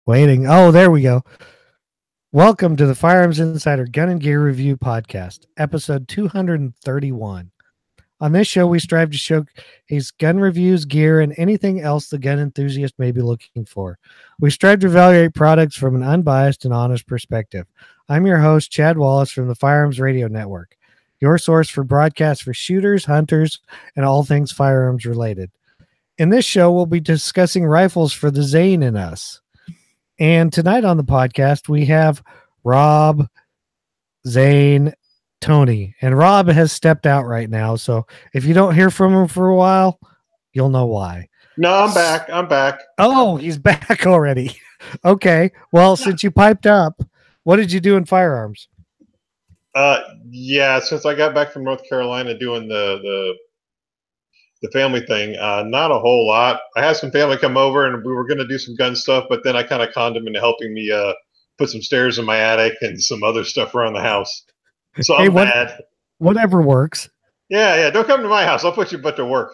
Waiting. Oh, there we go. Welcome to the Firearms Insider Gun and Gear Review Podcast, episode 231. On this show, we strive to showcase gun reviews, gear, and anything else the gun enthusiast may be looking for. We strive to evaluate products from an unbiased and honest perspective. I'm your host, Chad Wallace from the Firearms Radio Network, your source for broadcasts for shooters, hunters, and all things firearms related. In this show, we'll be discussing rifles for the Zane in us. And tonight on the podcast, we have Rob, Zane, Tony. And Rob has stepped out right now. So if you don't hear from him for a while, you'll know why. No, I'm back. I'm back. Oh, he's back already. Okay. Well, since you piped up, what did you do in firearms? Yeah, since I got back from North Carolina doing the family thing, not a whole lot. I had some family come over and we were going to do some gun stuff, but then I kind of conned them into helping me put some stairs in my attic and some other stuff around the house. So I'm mad. Whatever works. Yeah. Don't come to my house. I'll put your butt to work.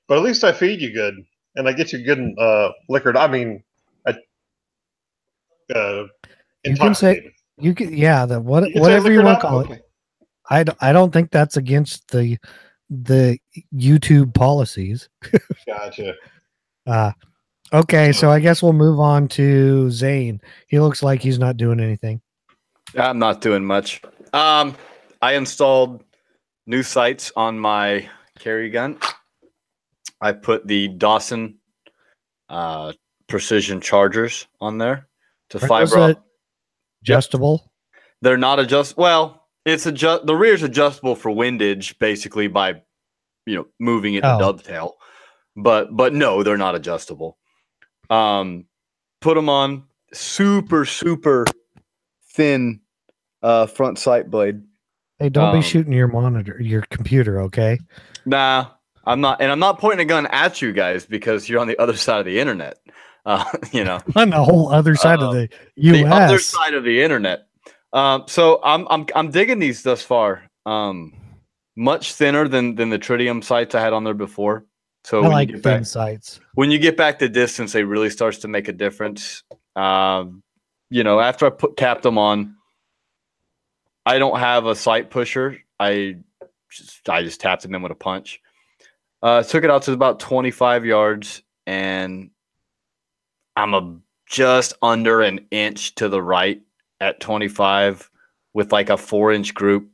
But at least I feed you good and I get you good and liquored. I mean, you can say whatever you want to call it. I don't think that's against the YouTube policies. Gotcha. Okay, so I guess we'll move on to Zane. He looks like he's not doing anything. I'm not doing much. I installed new sights on my carry gun. I put the Dawson precision chargers on there to fiber up. Adjustable? They're not adjustable. Well, the rear's adjustable for windage, basically by moving it to dovetail. But no, they're not adjustable. Put them on super thin front sight blade. Hey, don't be shooting your computer, okay? Nah, I'm not, and I'm not pointing a gun at you guys because you're on the other side of the internet. On the whole other side of the U.S. The other side of the internet. So I'm digging these thus far. Much thinner than the tritium sights I had on there before. So I like thin sights. When you get back to distance, it really starts to make a difference. After I capped them on, I don't have a sight pusher. I just tapped them in with a punch. Took it out to about 25 yards, and I'm just under an inch to the right at 25 with like a 4-inch group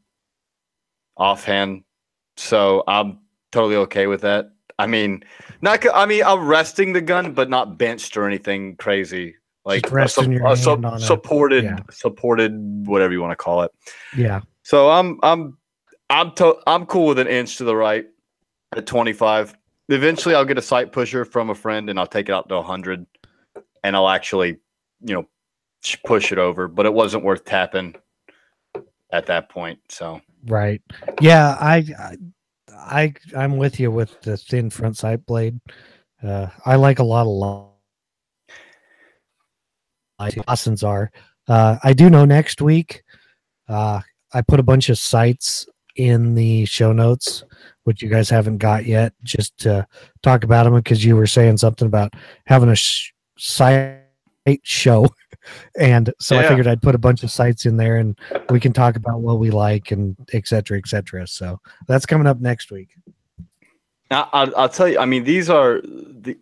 offhand. So I'm totally okay with that. I'm resting the gun, but not benched or anything crazy. Like supported, whatever you want to call it. Yeah. So I'm cool with an inch to the right at 25. Eventually I'll get a sight pusher from a friend and I'll take it out to 100 and I'll actually, push it over, but it wasn't worth tapping at that point. So right. Yeah, I'm with you with the thin front sight blade. I like a lot of Dawson's are. I do know next week I put a bunch of sights in the show notes, which you guys haven't got yet, just to talk about them because you were saying something about having a sight show. And so I figured I'd put a bunch of sites in there and we can talk about what we like and et cetera, et cetera. So that's coming up next week. Now, I'll tell you,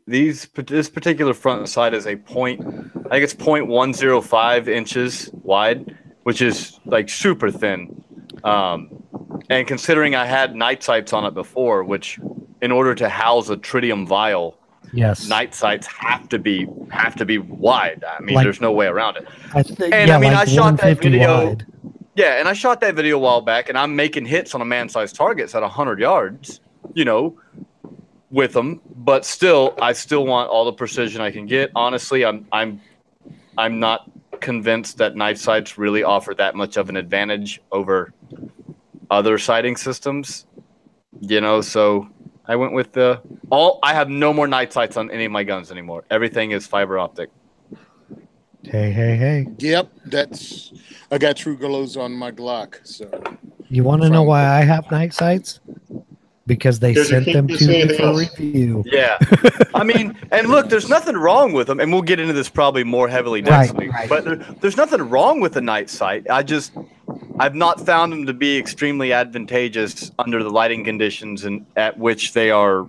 this particular front sight is I think it's 0.105 inches wide, which is like super thin. And considering I had night sights on it before, which in order to house a tritium vial, yes, night sights have to be wide. There's no way around it. I shot that video. Wide. Yeah, and I shot that video a while back, and I'm making hits on a man-sized targets at 100 yards, with them. But still, I still want all the precision I can get. Honestly, I'm not convinced that night sights really offer that much of an advantage over other sighting systems. So I went with I have no more night sights on any of my guns anymore. Everything is fiber optic. Hey. Yep, I got True Glows on my Glock. So you want to know why I have night sights? because they Because you sent them can't to see me anything for else. review. Yeah. I mean, and look, there's nothing wrong with them, and we'll get into this probably more heavily next week. But there's nothing wrong with the night sight. I've not found them to be extremely advantageous under the lighting conditions and at which they are.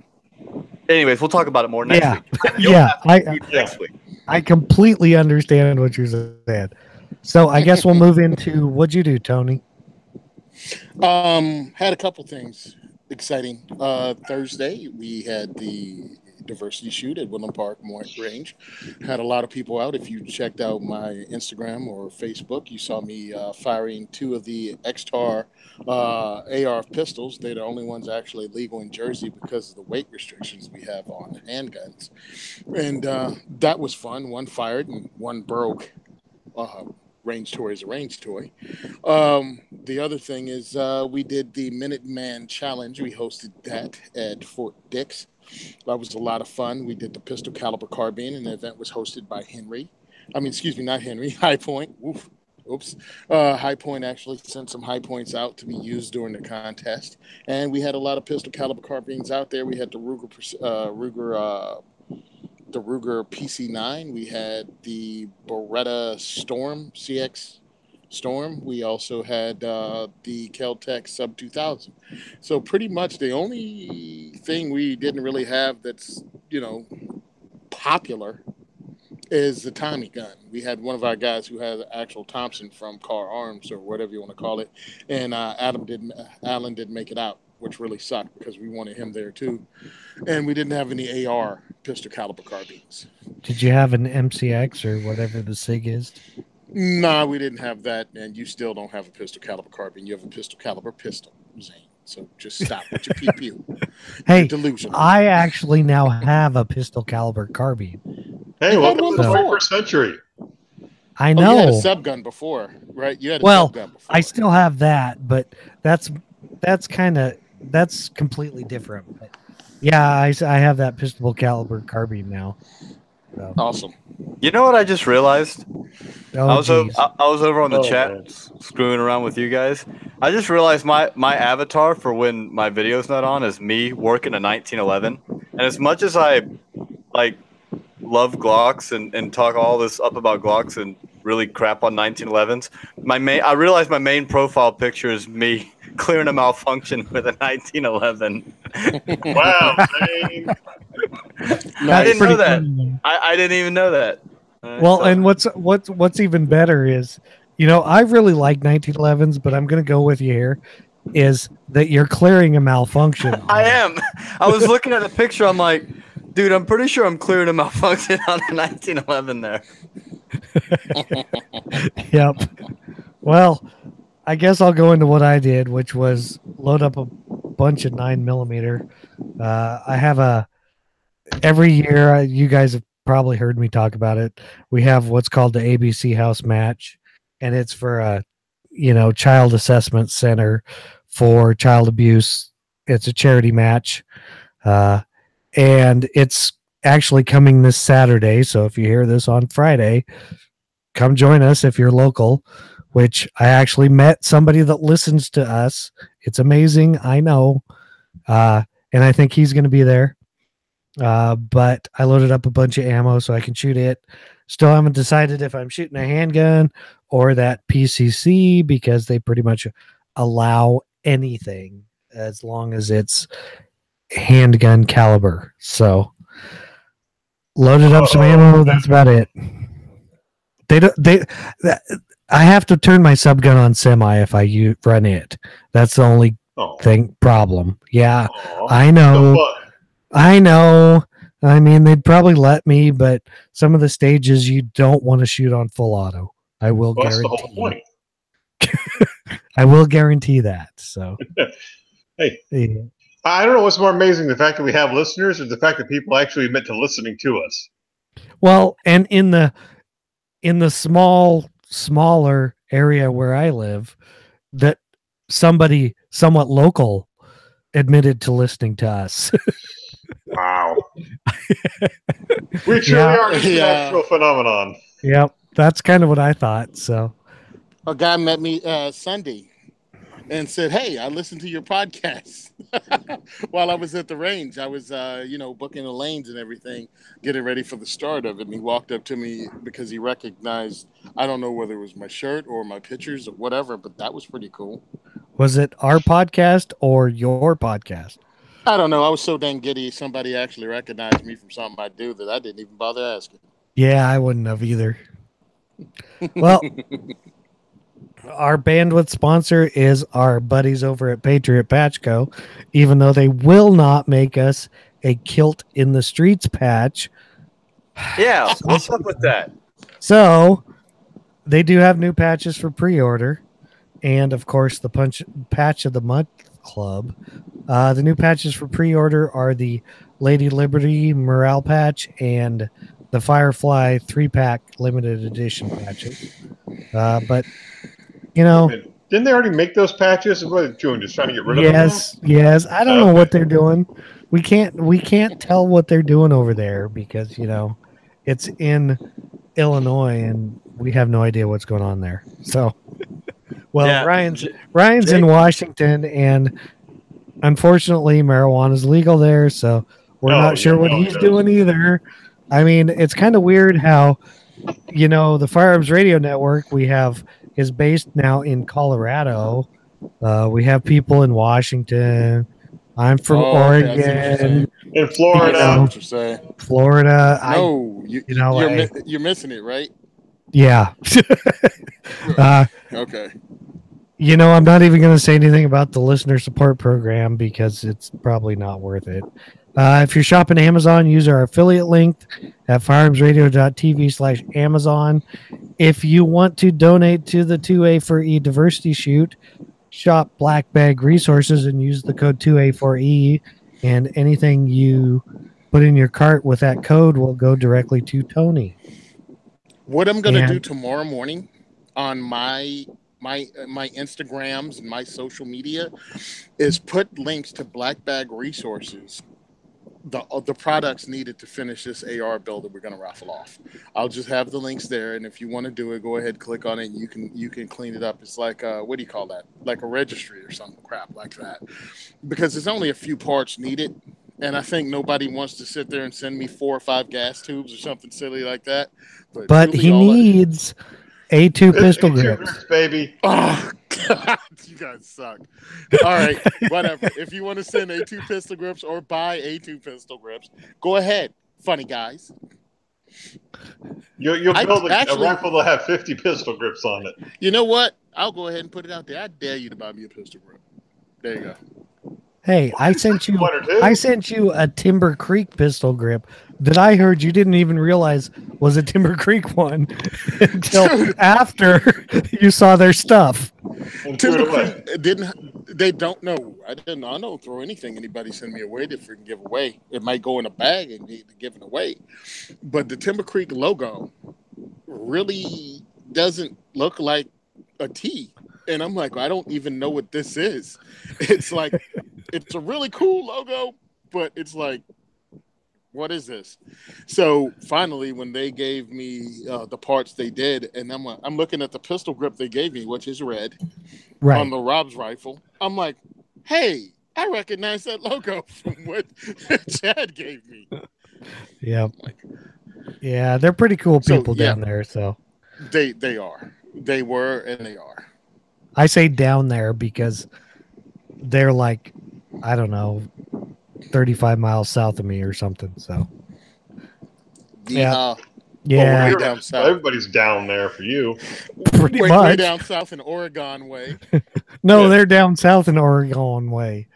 Anyways, we'll talk about it more next week. Next week. I completely understand what you're saying. So I guess we'll move into what'd you do, Tony? Had a couple things exciting. Thursday we had the diversity shoot at Woodland Park Range. Had a lot of people out. If you checked out my Instagram or Facebook, you saw me firing 2 of the X-Tar AR pistols. They're the only ones actually legal in Jersey because of the weight restrictions we have on handguns. And that was fun. One fired and one broke. Range toy is a range toy. The other thing is we did the Minuteman Challenge. We hosted that at Fort Dix. That was a lot of fun. We did the pistol caliber carbine, and the event was hosted by High Point. Oops. High Point actually sent some high points out to be used during the contest. And we had a lot of pistol caliber carbines out there. We had the Ruger PC9. We had the Beretta Storm CX Storm. We also had the Kel-Tec Sub 2000. So pretty much the only thing we didn't really have that's, popular is the Tommy gun. We had one of our guys who had actual Thompson from Car Arms or whatever you want to call it, and Alan didn't make it out, which really sucked because we wanted him there too. And we didn't have any AR pistol caliber carbines. Did you have an MCX or whatever the SIG is? Nah, we didn't have that, and you still don't have a pistol caliber carbine. You have a pistol caliber pistol, Zane. So just stop with your pew-pew. Hey, delusional. I actually now have a pistol caliber carbine. Hey, welcome to the 21st century. I know. You had a sub gun before, right? You had a sub gun before. I still have that, but that's completely different. But yeah, I have that pistol caliber carbine now. So. Awesome. You know what I just realized? I was over on the chat screwing around with you guys. I just realized my avatar for when my video's not on is me working a 1911. And as much as I love Glocks and talk all this up about Glocks and really crap on 1911s, I realized my main profile picture is me clearing a malfunction with a 1911. Wow, Zane. I didn't know that. I didn't even know that. Well, and what's even better is, I really like 1911s, but I'm going to go with you here, is that you're clearing a malfunction. I am. I was looking at the picture. I'm like, dude, I'm pretty sure I'm clearing a malfunction on a 1911 there. Yep. Well, I guess I'll go into what I did, which was load up a bunch of 9mm. I have every year, you guys have probably heard me talk about it. We have what's called the ABC House Match, and it's for a, child assessment center for child abuse. It's a charity match, and it's actually coming this Saturday. So if you hear this on Friday, come join us if you're local. Which I actually met somebody that listens to us. It's amazing, I know, and I think he's going to be there. But I loaded up a bunch of ammo so I can shoot it. Still haven't decided if I'm shooting a handgun or that PCC because they pretty much allow anything as long as it's handgun caliber. So loaded up some ammo. That's about it. I have to turn my subgun on semi if I run it. That's the only problem. Yeah, I know. I know. I mean, they'd probably let me, but some of the stages you don't want to shoot on full auto. I will guarantee. That's the whole point. I will guarantee that. So, hey, yeah. I don't know what's more amazing: the fact that we have listeners, or the fact that people actually admit to listening to us. Well, and in the smaller area where I live, that somebody somewhat local admitted to listening to us. Wow. We truly are an international phenomenon. Yep. That's kind of what I thought. So a guy met me Sunday. and said, "Hey, I listened to your podcast while I was at the range. I was, booking the lanes and everything, getting ready for the start of it." And he walked up to me because he recognized, I don't know whether it was my shirt or my pictures or whatever, but that was pretty cool. Was it our podcast or your podcast? I don't know. I was so dang giddy. Somebody actually recognized me from something I do that I didn't even bother asking. Yeah, I wouldn't have either. Well, our bandwidth sponsor is our buddies over at Patriot Patch Co. Even though they will not make us a Kilt in the Streets patch. Yeah, what's up with that? So they do have new patches for pre-order. And, of course, the Patch of the Month Club. The new patches for pre-order are the Lady Liberty Morale patch and the Firefly 3-pack limited edition patches. But, didn't they already make those patches? What are they doing? Just trying to get rid of them? Yes. I don't know what they're doing. We can't tell what they're doing over there because, it's in Illinois and we have no idea what's going on there. So, well, yeah. Ryan's in Washington, and unfortunately, marijuana is legal there, so we're not sure what he's doing either. I mean, it's kind of weird how, the Firearms Radio Network is based now in Colorado. We have people in Washington. I'm from Oregon. In Florida. Florida. No, you're missing it, right? Yeah. Okay. I'm not even going to say anything about the listener support program because it's probably not worth it. If you're shopping Amazon, use our affiliate link at firearmsradio.tv/Amazon. If you want to donate to the 2A4E diversity shoot, shop Black Bag Resources and use the code 2A4E, and anything you put in your cart with that code will go directly to Tony. What I'm going to do tomorrow morning on my Instagrams and my social media is put links to Black Bag Resources, the products needed to finish this AR build that we're going to raffle off. I'll just have the links there, and if you want to do it, go ahead, click on it, and you can clean it up. It's like what do you call that? Like a registry or some crap like that, because there's only a few parts needed. And I think nobody wants to sit there and send me 4 or 5 gas tubes or something silly like that. But he needs A2 pistol grips, baby. Oh, God, you guys suck. All right, whatever. If you want to send A2 pistol grips or buy A2 pistol grips, go ahead, funny guys. You'll build a rifle that'll have 50 pistol grips on it. You know what? I'll go ahead and put it out there. I dare you to buy me a pistol grip. There you go. Hey, I sent you a Timber Creek pistol grip that I heard you didn't even realize was a Timber Creek one until after you saw their stuff. Timber Creek they don't know. I don't throw anything anybody send me away to freaking give away. It might go in a bag and be given away. But the Timber Creek logo really doesn't look like a T. And I'm like, I don't even know what this is. It's like, it's a really cool logo, but it's like, what is this? So finally, when they gave me the parts they did, and I'm looking at the pistol grip they gave me, which is red, right, on the Rob's rifle. I'm like, hey, I recognize that logo from what Chad gave me. Yeah. Yeah, they're pretty cool people down there. So they are. They were and they are. I say down there because they're like, I don't know, 35 miles south of me or something. So, yeah. Well, way down south. Everybody's down there for you. Pretty much. Way down south in Oregon way. No, they're down south in Oregon way.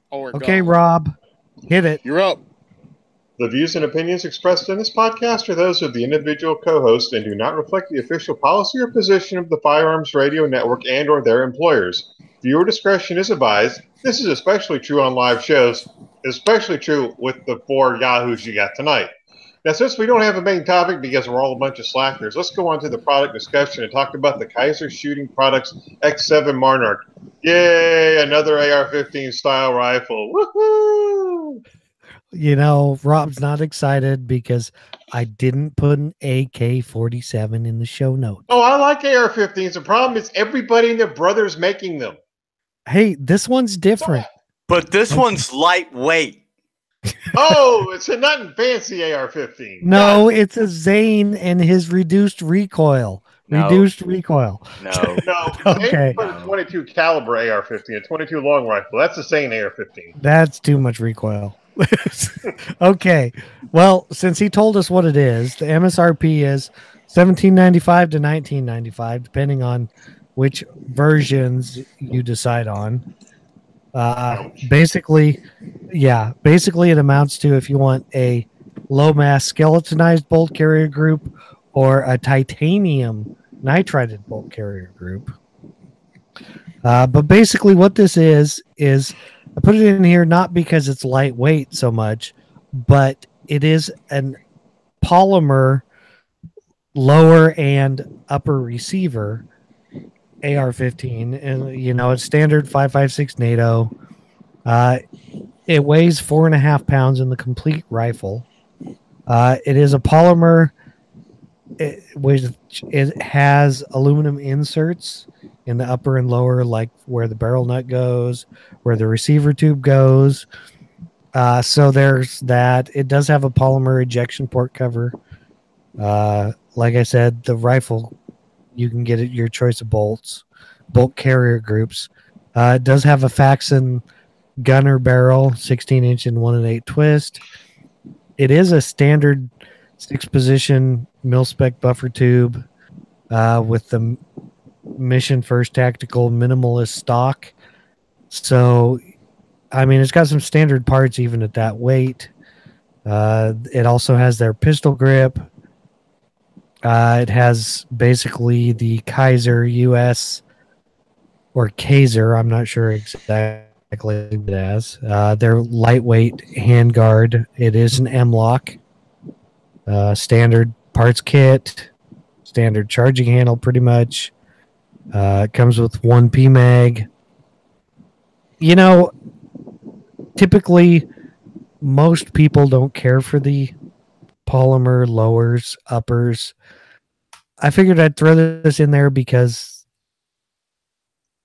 Oregon. Okay, Rob, hit it. You're up. The views and opinions expressed in this podcast are those of the individual co-host and do not reflect the official policy or position of the Firearms Radio Network and or their employers. Viewer discretion is advised. This is especially true on live shows, especially true with the 4 yahoos you got tonight. Now, since we don't have a main topic because we're all a bunch of slackers, let's go on to the product discussion and talk about the Kaiser Shooting Products X7 Monarch. Yay, another AR-15 style rifle. Woohoo! Rob's not excited because I didn't put an AK-47 in the show notes. Oh, I like AR-15s. The problem is everybody and their brother's making them. Hey, this one's different. But this one's lightweight. Oh, it's a nothing fancy AR-15. No, it's a Zane and his reduced recoil. No. Reduced recoil. No. No, Okay. they put a 22 caliber AR-15, a 22 long rifle. That's the same AR-15. That's too much recoil. Okay. Well, since he told us what it is, the MSRP is $17.95 to $19.95, depending on which versions you decide on. Basically, it amounts to if you want a low mass skeletonized bolt carrier group or a titanium nitrided bolt carrier group. But basically what this is I put it in here not because it's lightweight so much, but it is an polymer lower and upper receiver AR-15, and it's standard 5.56 NATO. It weighs 4.5 pounds in the complete rifle. It is a polymer. It has aluminum inserts in the upper and lower, like where the barrel nut goes, where the receiver tube goes. So there's that. It does have a polymer ejection port cover. Like I said, the rifle, you can get it your choice of bolts, bolt carrier groups. It does have a Faxon gunner barrel, 16-inch and 1 1/8 twist. It is a standard 6-position mil-spec buffer tube with the Mission First Tactical Minimalist stock. So, I mean, it's got some standard parts even at that weight. It also has their pistol grip. It has basically the Kaiser US or Kaiser, I'm not sure exactly what it has. Their lightweight handguard. It is an M-lock. Standard parts kit. Standard charging handle pretty much. It comes with 1 PMag. Typically most people don't care for the polymer lowers, uppers. I figured I'd throw this in there because,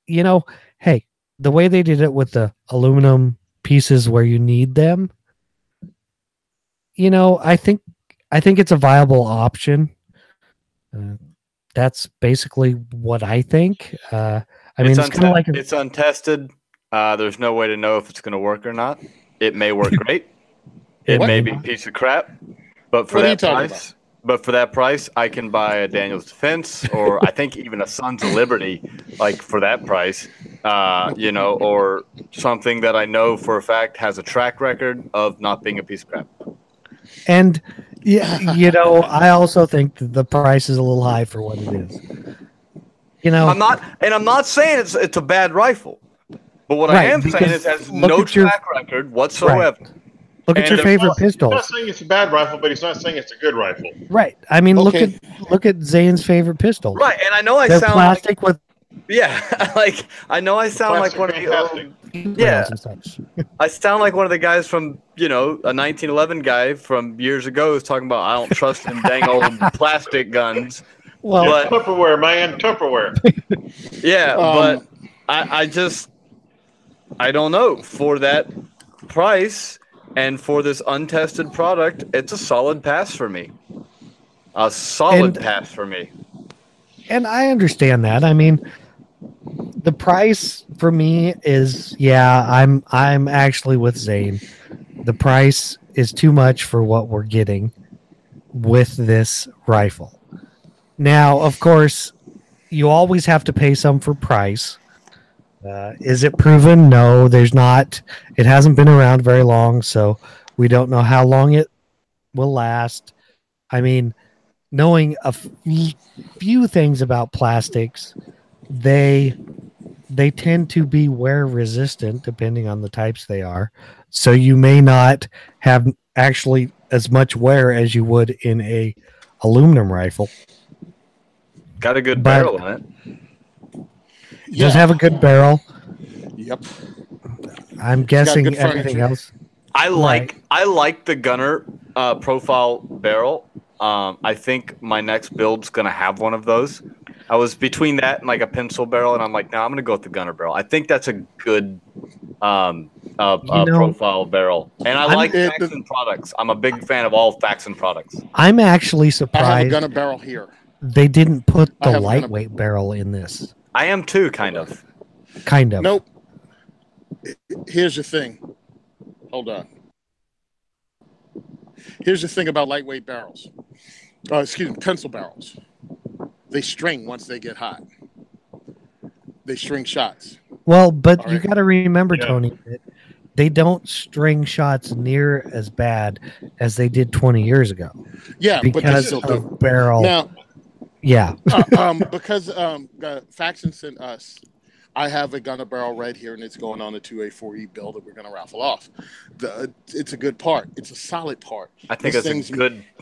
hey, the way they did it with the aluminum pieces where you need them, I think it's a viable option. That's basically what I think. I mean, it's kind of like it's untested. There's no way to know if it's going to work or not. It may work great. It may be a piece of crap. But for that price, I can buy a Daniel's Defense, or I think even a Sons of Liberty, like for that price, or something that I know for a fact has a track record of not being a piece of crap. And I also think that the price is a little high for what it is. I'm not saying it's a bad rifle, but what I am saying is it has no track record whatsoever. Right. Look at your favorite pistols. He's not saying it's a bad rifle, but he's not saying it's a good rifle. Right. I mean, look at Zane's favorite pistols. Right, and I know They're sound plastic like, with. Yeah, I know I sound like one of the I sound like one of the guys from a 1911 guy from years ago who's talking about I don't trust in dang old plastic guns. Well, but, Tupperware, man, Tupperware. Yeah, but I don't know, for that price. And for this untested product, it's a solid pass for me. Pass for me. And I understand that. I mean, the price for me is, I'm actually with Zane. The price is too much for what we're getting with this rifle. Now, of course, you always have to pay some for price. Is it proven? No, there's not. It hasn't been around very long, so we don't know how long it will last. I mean, knowing a few things about plastics, they tend to be wear resistant depending on the types they are. So you may not have actually as much wear as you would in a aluminum rifle. Got a good barrel on it. Does have a good barrel. Yep. I'm guessing everything else. I like the gunner profile barrel. I think my next build's gonna have one of those. I was between that and like a pencil barrel, and I'm like, no, I'm gonna go with the gunner barrel. I think that's a good profile barrel, and I like Faxon products. I'm a big fan of all Faxon products. I'm actually I surprised have a gunner barrel here. they didn't put the lightweight barrel in this. I am too, kind of. Nope. Here's the thing. Hold on. Here's the thing about lightweight barrels. Pencil barrels. They string once they get hot. They string shots. Well, but you got to remember, Tony, that they don't string shots near as bad as they did 20 years ago. Yeah, because but of barrel. Now, yeah. Because Faxon sent us. I have a gunner barrel right here, and it's going on a 2A4E build that we're going to raffle off. It's a good part. It's a solid part. I think it's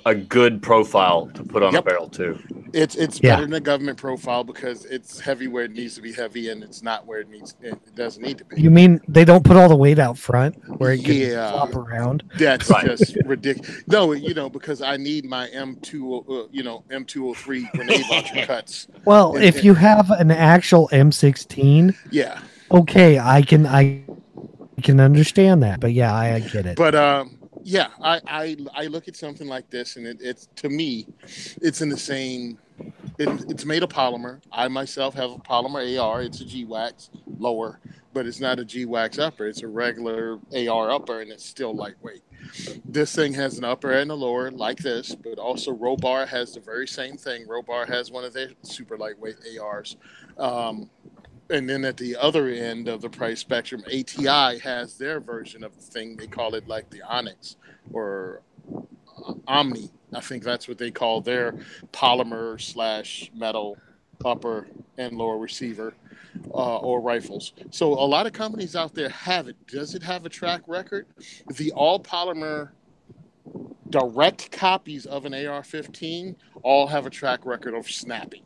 a good profile to put on a barrel too. It's better than a government profile because it's heavy where it needs to be heavy, and it's not where it doesn't need to be. You mean they don't put all the weight out front where it can flop around? That's just ridiculous. No, because I need my M203 grenade launcher cuts. Well, if you have an actual M16, yeah, okay, I can understand that. But yeah, I get it. But yeah, I look at something like this, and it's to me, it's in the same. It's made of polymer. I myself have a polymer AR. It's a G-Wax lower, but it's not a G-Wax upper. It's a regular AR upper, and it's still lightweight. This thing has an upper and a lower like this, but also Robar has the very same thing. Robar has one of their super lightweight ARs. And then at the other end of the price spectrum, ATI has their version of the thing. They call it like the Onyx or Omni. I think that's what they call their polymer/metal upper and lower receiver or rifles. So a lot of companies out there have it. Does it have a track record? The all polymer direct copies of an AR-15 all have a track record of snapping.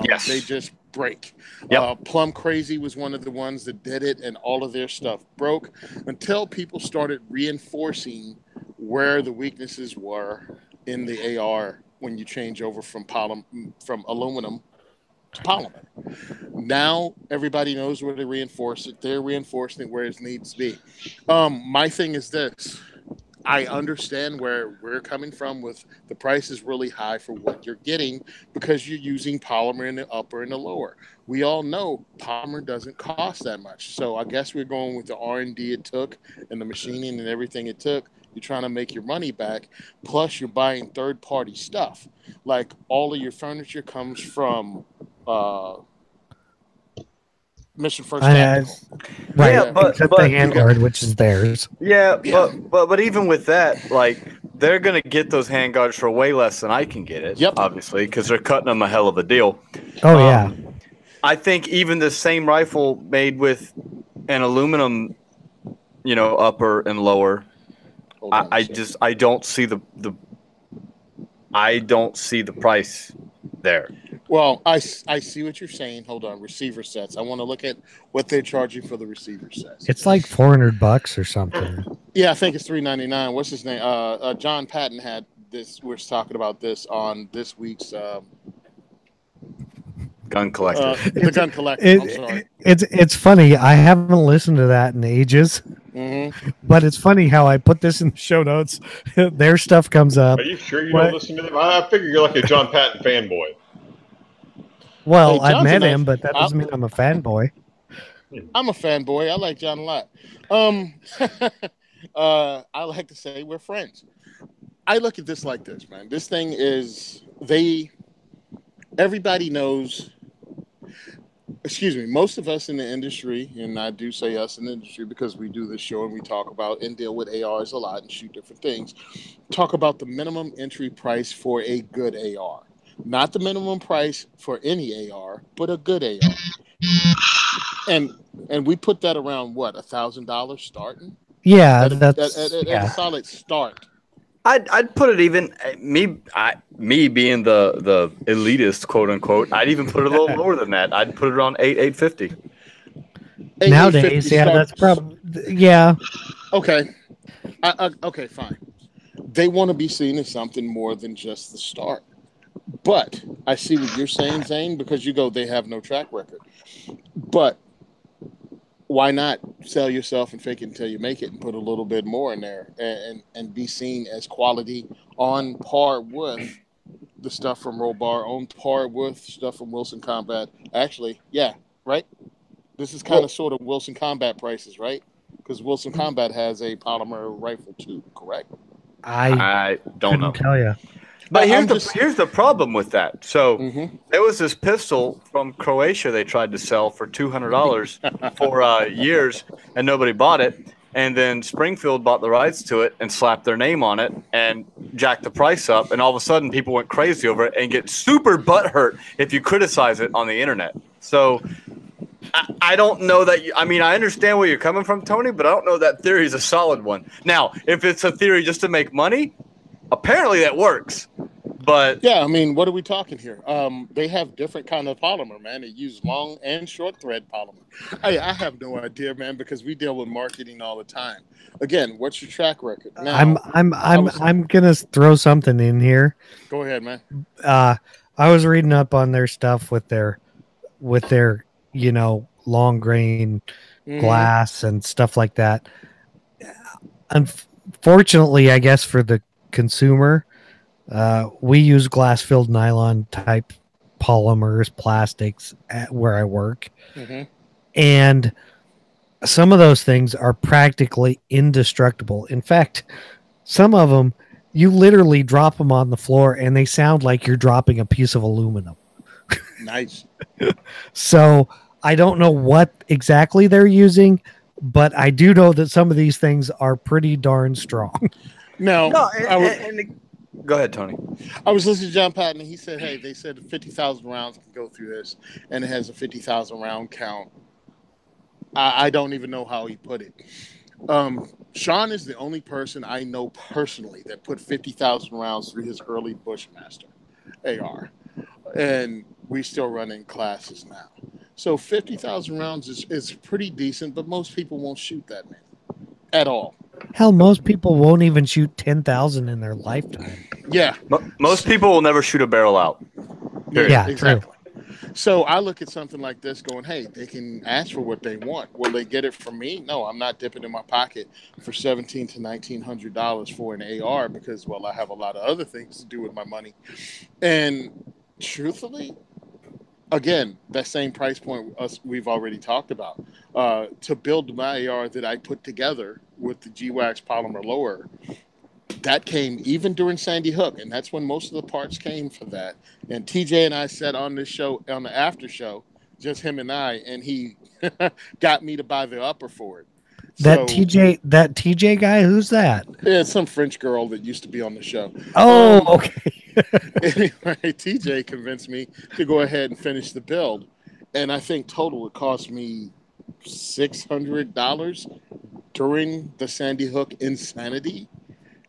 Yes. They just break. Yep. Plum Crazy was one of the ones that did it, and all of their stuff broke until people started reinforcing where the weaknesses were in the AR when you change over from aluminum to polymer. Now everybody knows where to reinforce it. They're reinforcing it where it needs to be. My thing is this. I understand where we're coming from with the price is really high for what you're getting because you're using polymer in the upper and the lower. We all know polymer doesn't cost that much. So I guess we're going with the R&D it took and the machining and everything it took. You're trying to make your money back. Plus you're buying third-party stuff. Like all of your furniture comes from Mission First Tactical. Right, yeah, but the handguard, which is theirs. Yeah, but even with that, like they're gonna get those handguards for way less than I can get it. Yep. Obviously, because they're cutting them a hell of a deal. Oh yeah. I think even the same rifle made with an aluminum, upper and lower. I don't see the price there. Well, I see what you're saying. Hold on, receiver sets. I want to look at what they're charging for the receiver sets. It's like $400 or something. Yeah, I think it's $399. What's his name? John Patton had this. We're talking about this on this week's Gun Collector. The Gun Collector. I'm sorry. It's funny. I haven't listened to that in ages. Mm-hmm. But it's funny how I put this in the show notes. Their stuff comes up. Are you sure you don't listen to them? I figure you're like a John Patton fanboy. Well, I've met him, but that doesn't mean I'm a fanboy. I'm a fanboy. I like John a lot. I like to say we're friends. I look at this like this, man. This thing is everybody knows. Excuse me. Most of us in the industry, and I do say us in the industry because we do this show and we talk about and deal with ARs a lot and shoot different things. Talk about the minimum entry price for a good AR. Not the minimum price for any AR, but a good AR. And we put that around what, $1,000 starting? Yeah, that's a solid start. I'd put it even me being the elitist, quote unquote. I'd even put it a little lower than that. I'd put it around $850. Nowadays, yeah, that's probably Okay, okay, fine. They want to be seen as something more than just the start. But I see what you're saying, Zane, because you go, they have no track record. But why not sell yourself and fake it until you make it and put a little bit more in there and be seen as quality on par with the stuff from Roll Bar, on par with stuff from Wilson Combat. Actually, yeah, right? This is kind of sort of Wilson Combat prices, right? Because Wilson Combat has a polymer rifle too, correct? I don't know. Tell you. But here's the problem with that. So there was this pistol from Croatia they tried to sell for $200 for years, and nobody bought it. And then Springfield bought the rights to it and slapped their name on it and jacked the price up. And all of a sudden, people went crazy over it and get super butthurt if you criticize it on the internet. So I don't know that. I mean, I understand where you're coming from, Tony, but I don't know that theory is a solid one. Now, if it's a theory just to make money, apparently that works. But yeah, I mean, what are we talking here? They have different kind of polymer, man. They use long and short thread polymer. I have no idea, man, because we deal with marketing all the time. Again, what's your track record? Now, I'm gonna throw something in here. Go ahead, man. I was reading up on their stuff with their long grain glass and stuff like that. Unfortunately, I guess for the consumer, we use glass filled nylon type polymers, plastics at where I work. And some of those things are practically indestructible. In fact, some of them, you literally drop them on the floor and they sound like you're dropping a piece of aluminum. Nice. So I don't know what exactly they're using, but I do know that some of these things are pretty darn strong. No, go ahead, Tony. I was listening to John Patton, and he said, hey, they said 50,000 rounds can go through this, and it has a 50,000 round count. I don't even know how he put it. Sean is the only person I know personally that put 50,000 rounds through his early Bushmaster AR. And we still running classes now. So 50,000 rounds is pretty decent, but most people won't shoot that many at all. Hell, most people won't even shoot 10,000 in their lifetime. Yeah. Most people will never shoot a barrel out. Period. Yeah, exactly. true. So I look at something like this going, hey, they can ask for what they want. Will they get it from me? No, I'm not dipping in my pocket for $1,700 to $1,900 for an AR because, well, I have a lot of other things to do with my money. And truthfully, again, that same price point we've already talked about. To build my AR that I put together with the G-Wax polymer lower, that came even during Sandy Hook, and that's when most of the parts came for that. And TJ and I sat on this show, on the after show, just him and I, and he got me to buy the upper for it. That TJ guy, who's that? Yeah, some French girl that used to be on the show. Oh, okay. Anyway, TJ convinced me to go ahead and finish the build, and I think total it cost me $600 during the Sandy Hook insanity.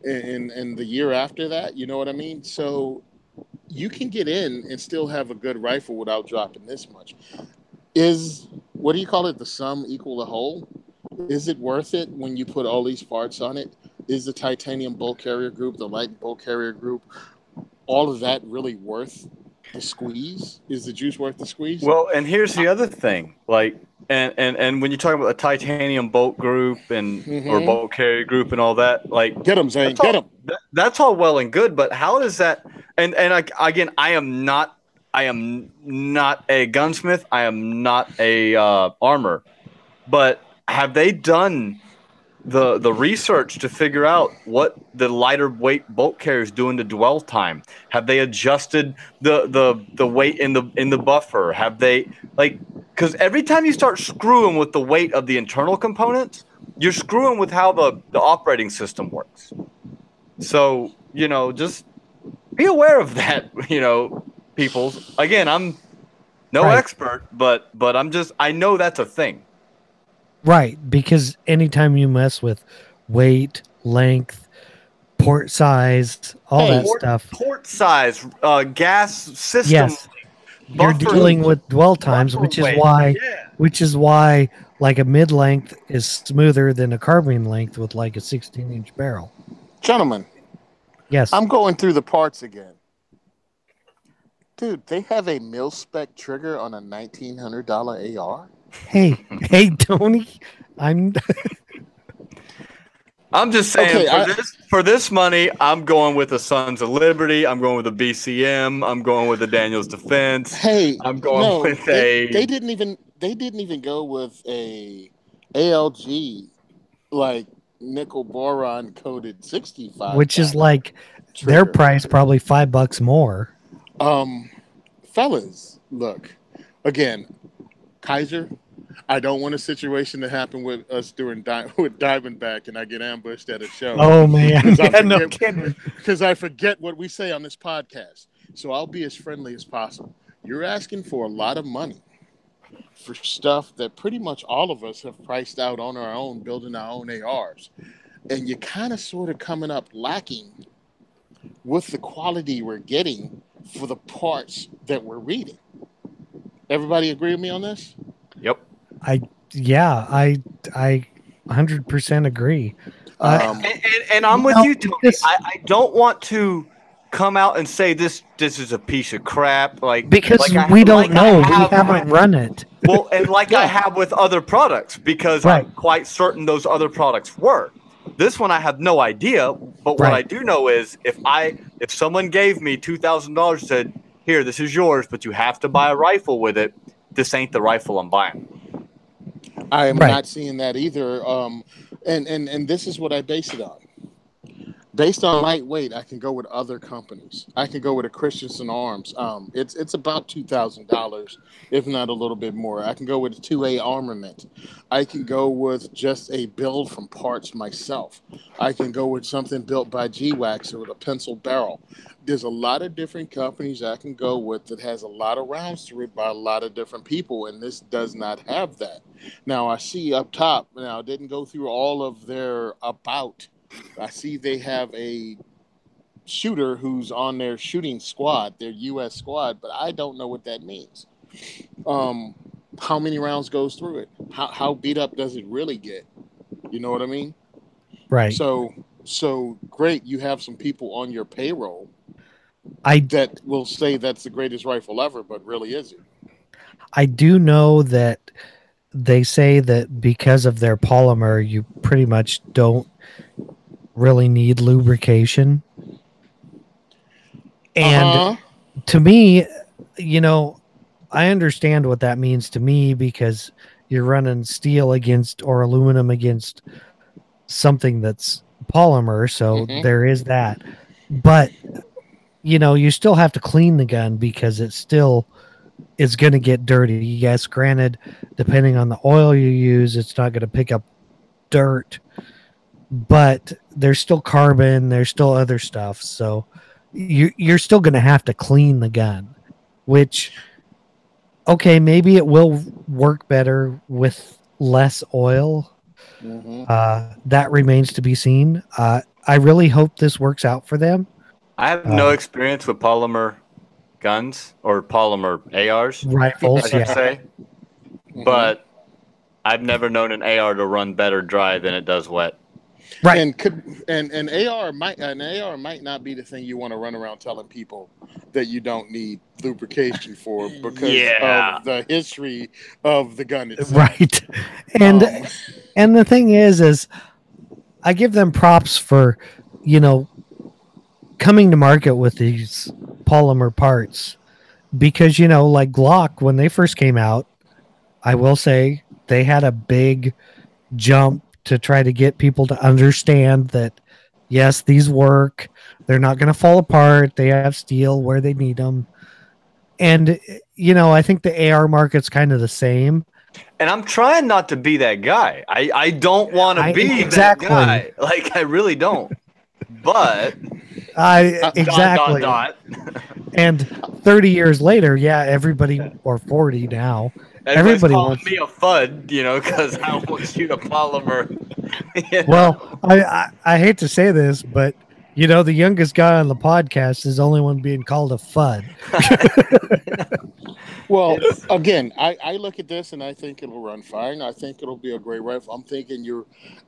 And the year after that, you know what I mean? So you can get in and still have a good rifle without dropping this much. What do you call it? The sum equal the whole? Is it worth it when you put all these parts on it? Is the titanium bolt carrier group, the light bolt carrier group, all of that really worth the squeeze? Is the juice worth the squeeze? Well, and here's the other thing, and when you're talking about the titanium bolt group or bolt carrier group and all that, get them, Zane, get them. That's all well and good, but how does that? And I am not a gunsmith. I am not a armor, but have they done the research to figure out what the lighter weight bolt carrier is doing to dwell time? Have they adjusted the weight in the buffer? Have they because every time you start screwing with the weight of the internal components, you're screwing with how the operating system works. So, just be aware of that, people. Again, I'm no expert, but I know that's a thing. Right, because anytime you mess with weight, length, port size, all that stuff. Port size, gas system. Yes. You're dealing with dwell times, which is why like a mid-length is smoother than a carbine length with like a 16-inch barrel. Gentlemen. Yes. I'm going through the parts again. Dude, they have a mil-spec trigger on a $1,900 AR? Hey, Tony, I'm just saying Okay, for this money, I'm going with the Sons of Liberty. I'm going with the BCM. I'm going with the Daniels Defense. hey, I'm going no, with they didn't even go with a ALG like nickel boron coated 65, which is like their price probably $5 more. Fellas, look, again, Kaiser, I don't want a situation to happen with us with Diamondback and I get ambushed at a show. Oh man, no kidding. Because I forget what we say on this podcast. So I'll be as friendly as possible. You're asking for a lot of money for stuff that pretty much all of us have priced out on our own, building our own ARs. And you're kind of sort of coming up lacking with the quality we're getting for the parts that we're reading. Everybody agree with me on this? Yep. I 100% agree. And I'm with you, Tony. I don't want to come out and say this is a piece of crap, because we don't know. We haven't run it. Well, and I have with other products, because I'm quite certain those other products work. This one I have no idea, but what I do know is if someone gave me $2,000 and said, "Here, this is yours, but you have to buy a rifle with it," this ain't the rifle I'm buying. I am not seeing that either. And this is what I base it on. Based on lightweight, I can go with other companies. I can go with a Christensen Arms. It's about $2,000, if not a little bit more. I can go with a 2A armament. I can go with just a build from parts myself. I can go with something built by G-Wax with a pencil barrel. There's a lot of different companies I can go with that has a lot of rounds to it by a lot of different people, and this does not have that. Now, I see up top, I didn't go through all of their about. I see they have a shooter who's on their shooting squad, their U.S. squad, but I don't know what that means. How many rounds goes through it? How beat up does it really get? You know what I mean? Right. So great, you have some people on your payroll that will say that's the greatest rifle ever, but really is it? I do know that they say that because of their polymer, you pretty much don't really need lubrication. And to me, I understand what that means to me, because you're running steel or aluminum against something that's polymer. So there is that. But, you still have to clean the gun, because it still is going to get dirty. Yes, granted, depending on the oil you use, it's not going to pick up dirt, but there's still carbon, there's still other stuff. So you're still going to have to clean the gun, which, okay, maybe it will work better with less oil. That remains to be seen. I really hope this works out for them. I have no experience with polymer guns or polymer ARs, rifles, I should say. But I've never known an AR to run better dry than it does wet. Right. And an AR might not be the thing you want to run around telling people that you don't need lubrication for, because of the history of the gun itself. Right. And the thing is I give them props for, coming to market with these polymer parts, because, like Glock, when they first came out, I will say they had a big jump to try to get people to understand that, yes, these work. They're not going to fall apart. They have steel where they need them. And, I think the AR market's kind of the same. And I'm trying not to be that guy. I don't want to be that guy. I really don't. But exactly. And 30 years later, everybody, or 40 now, everybody wants me a FUD, because I won't shoot a polymer. Well, I hate to say this, but the youngest guy on the podcast is the only one being called a FUD. Well, again, I look at this and I think it'll run fine. I think it'll be a great rifle. I'm thinking you're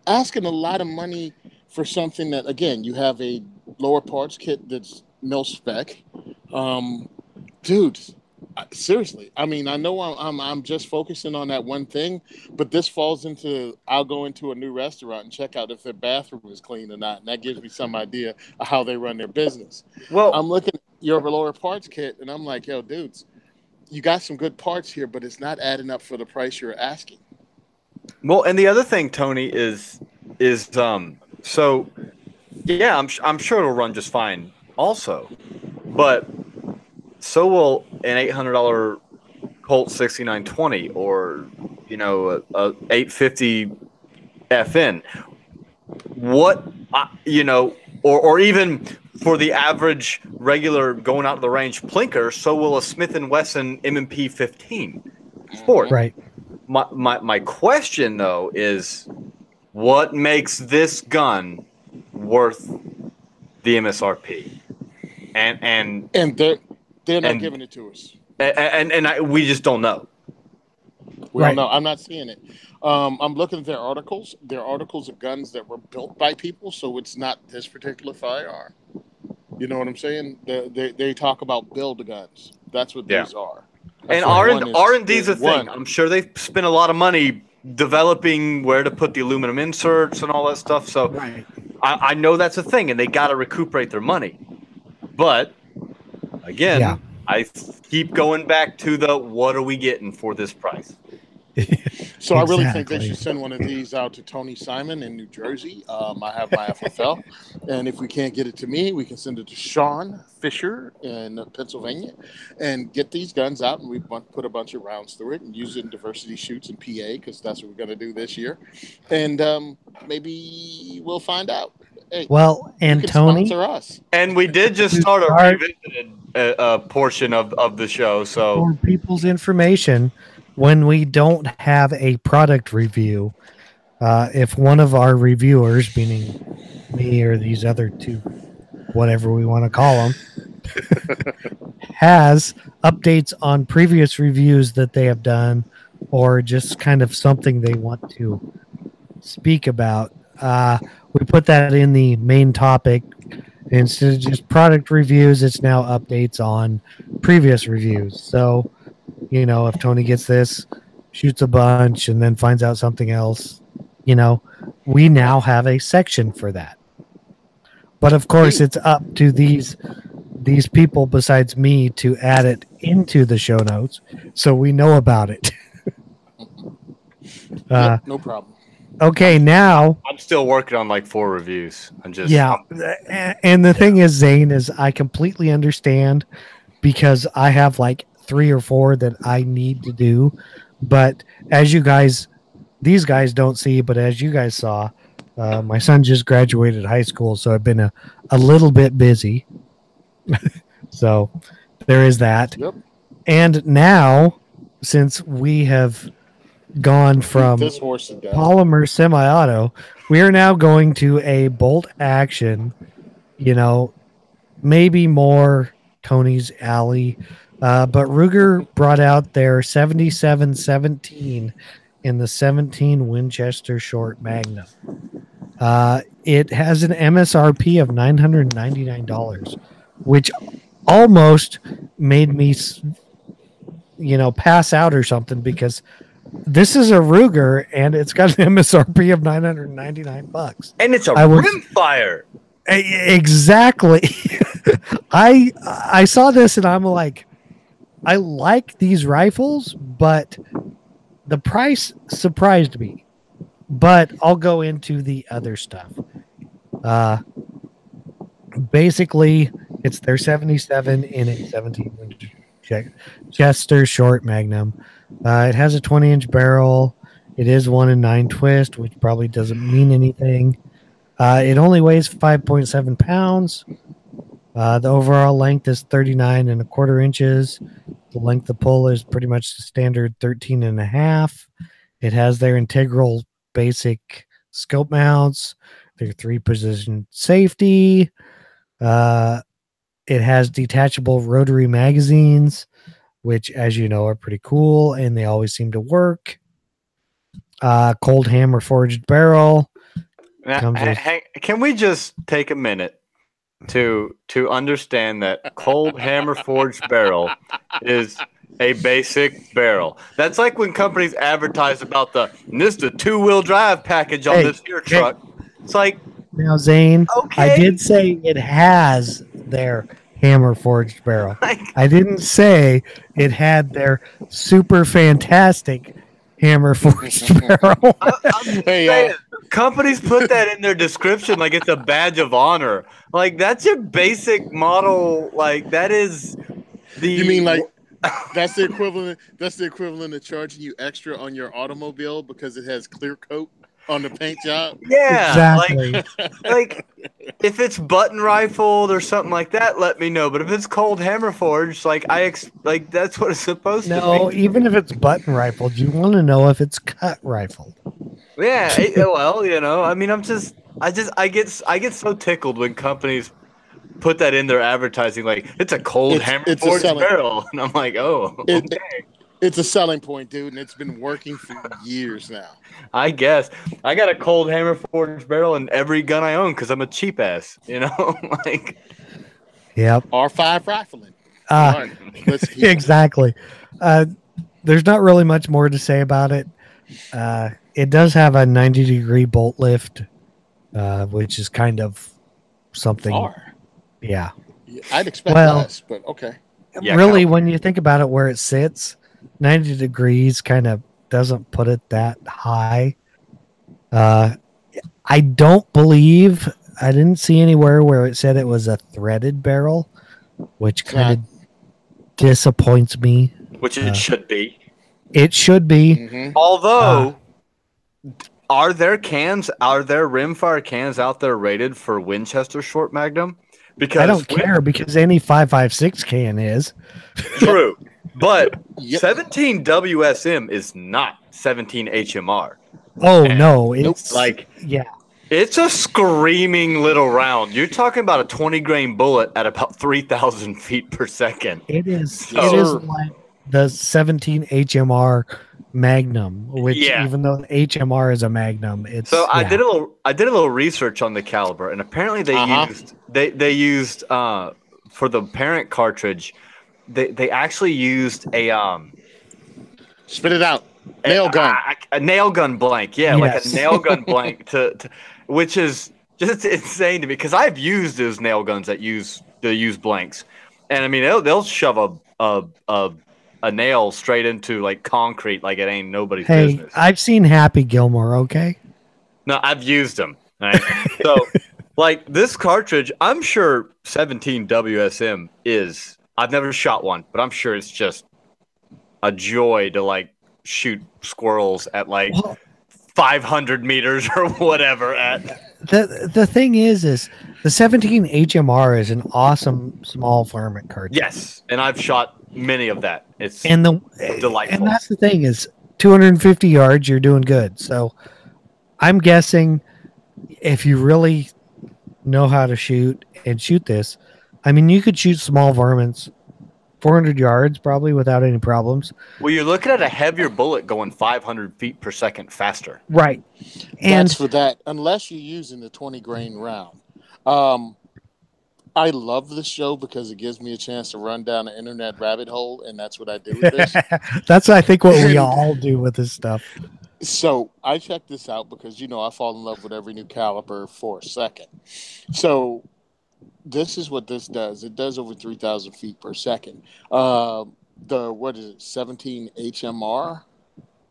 asking a lot of money for something that, again, you have a lower parts kit that's mil spec. Dude, seriously. I mean, I know I'm just focusing on that one thing, but this falls into I'll go into a new restaurant and check out if their bathroom is clean or not, and that gives me some idea of how they run their business. Well, I'm looking at your lower parts kit, and I'm like, yo, dudes, you got some good parts here, but it's not adding up for the price you're asking. well, and the other thing, Tony, is so yeah, I'm sure it'll run just fine also, but so will an $800 Colt 6920 or a 850 FN. What or even for the average regular going out to the range plinker, so will a Smith & Wesson M&P 15 Sport. Right. My question though is, what makes this gun worth the MSRP? And they're not giving it to us. We just don't know. We don't know. I'm not seeing it. I'm looking at their articles. They're articles of guns that were built by people, so it's not this particular firearm. You know what I'm saying? They talk about build guns. That's what these are. And R&D is a thing. I'm sure they've spent a lot of money developing where to put the aluminum inserts and all that stuff. So I know that's a thing, and they got to recuperate their money. But again, I keep going back to the what are we getting for this price? So I really think they should send one of these out to Tony Simon in New Jersey. I have my FFL, and if we can't get it to me, we can send it to Sean Fisher in Pennsylvania, and get these guns out, and we put a bunch of rounds through it and use it in diversity shoots in PA, because that's what we're going to do this year, and maybe we'll find out. Hey, well, and Tony, sponsor us. And we did just start a revisited portion of the show, so for people's information. When we don't have a product review, if one of our reviewers, meaning me or these other two, whatever we want to call them, has updates on previous reviews that they have done, or just kind of something they want to speak about, we put that in the main topic. Instead of just product reviews, it's now updates on previous reviews. So, if Tony gets this, shoots a bunch, and then finds out something else, we now have a section for that. But of course, it's up to these people besides me to add it into the show notes so we know about it. No problem. Okay, now I'm still working on like 4 reviews. And the thing is, Zane, is I completely understand, because I have like 3 or 4 that I need to do. But as these guys don't see, but as you guys saw, my son just graduated high school, so I've been a little bit busy. So there is that. Yep. And now, since we have gone from polymer semi-auto, we are now going to a bolt action, maybe more Tony's alley. But Ruger brought out their 7717 in the 17 Winchester Short Magnum. It has an MSRP of $999, which almost made me, pass out or something, because this is a Ruger and it's got an MSRP of $999. And it's a rimfire. Exactly. I saw this and I'm like, I like these rifles, but the price surprised me. But I'll go into the other stuff. Basically, it's their 77 in a 17 Winchester Short Magnum. It has a 20-inch barrel. It is 1 in 9 twist, which probably doesn't mean anything. It only weighs 5.7 pounds. The overall length is 39 and a quarter inches. The length of pull is pretty much the standard 13 and a half. It has their integral basic scope mounts, their 3-position safety. It has detachable rotary magazines, which, as you know, are pretty cool, and they always seem to work. Cold hammer forged barrel. Can we just take a minute to understand that cold hammer forged barrel is a basic barrel. That's like when companies advertise about the 2-wheel drive package on this here truck. It's like, now, Zane, okay. I did say it has their hammer forged barrel. I didn't say it had their super fantastic hammer forged barrel. I'm saying, companies put that in their description like it's a badge of honor. Like, that's your basic model. Like, that is the. You mean like that's the equivalent? That's the equivalent of charging you extra on your automobile because it has clear coat on the paint job? Yeah, exactly. Like if it's button rifled or something like that, let me know. But if it's cold hammer forged, like like that's what it's supposed to be. No, even if it's button rifled, you want to know if it's cut rifled. Yeah, well, I mean, I get so tickled when companies put that in their advertising, like it's a cold hammer forged barrel, and I'm like, oh, okay. It's a selling point, dude, and it's been working for years now. I guess I got a cold hammer forged barrel in every gun I own because I'm a cheap ass, like. Yep. R5 rifling. Exactly. There's not really much more to say about it. It does have a 90-degree bolt lift, which is kind of something. Yeah. I'd expect less, but okay. Yeah, really, when you think about it, where it sits, 90 degrees kind of doesn't put it that high. I didn't see anywhere where it said it was a threaded barrel, which kind of disappoints me. Which it should be. It should be. Mm-hmm. Although, are there rimfire cans out there rated for Winchester short magnum? Because I don't care, because any 5.56 can is. True. But 17 WSM is not 17 HMR. Oh, no. It's it's a screaming little round. You're talking about a 20-grain bullet at about 3,000 feet per second. It is like the 17 HMR Magnum, which even though HMR is a Magnum, it's I did a little research on the caliber, and apparently they used for the parent cartridge, they actually used a spit it out nail gun, a nail gun blank, like a nail gun blank to which is just insane to me because I've used those nail guns that use blanks, and I mean they'll shove a nail straight into like concrete like it ain't nobody's business. I've seen Happy Gilmore, okay? No, I've used them. Right? So, like this cartridge, I'm sure 17 WSM is. I've never shot one, but I'm sure it's just a joy to like shoot squirrels at like 500 meters or whatever. The thing is the 17 HMR is an awesome small varmint cartridge. Yes, and I've shot many of that. It's delightful. And that's the thing is 250 yards, you're doing good. So I'm guessing if you really know how to shoot this, I mean, you could shoot small varmints 400 yards probably without any problems. Well, you're looking at a heavier bullet going 500 feet per second faster. Right. And that's for that, unless you're using the 20-grain round. I love this show because it gives me a chance to run down the internet rabbit hole, and that's what I do with this. That's, I think, what we all do with this stuff. So I checked this out because, I fall in love with every new caliber for a second. So this is what this does. It does over 3,000 feet per second. What is it, 17 HMR?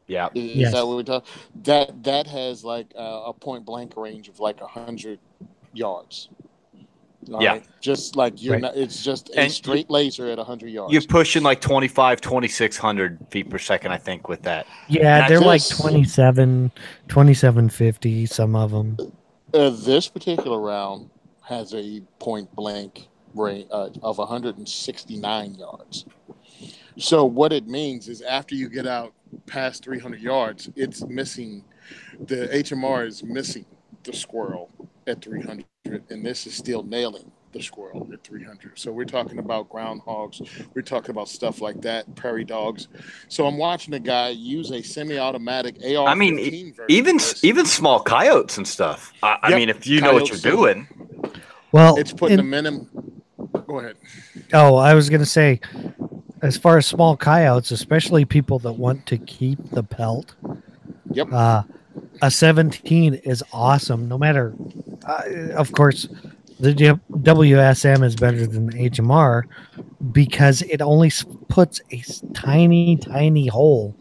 Yeah. Is that what we're talking? That has like a point blank range of like 100 yards. Right? Just like you're not, it's just a straight laser at 100 yards. You're pushing like 2,600 feet per second, I think, with that. Yeah, they're like 2750, some of them. This particular round has a point blank range of 169 yards. So what it means is after you get out past 300 yards, it's missing, the HMR is missing the squirrel at 300, and this is still nailing the squirrel at 300. So we're talking about groundhogs, we're talking about stuff like that, prairie dogs. So I'm watching a guy use a semi-automatic AR-15 I mean, even small coyotes and stuff. I mean, if you know what you're doing. Well, It's putting a minimum. Go ahead. Oh, I was going to say, as far as small coyotes, especially people that want to keep the pelt, Yep. A 17 is awesome. No matter, of course, the WSM is better than the HMR because it only puts a tiny, tiny hole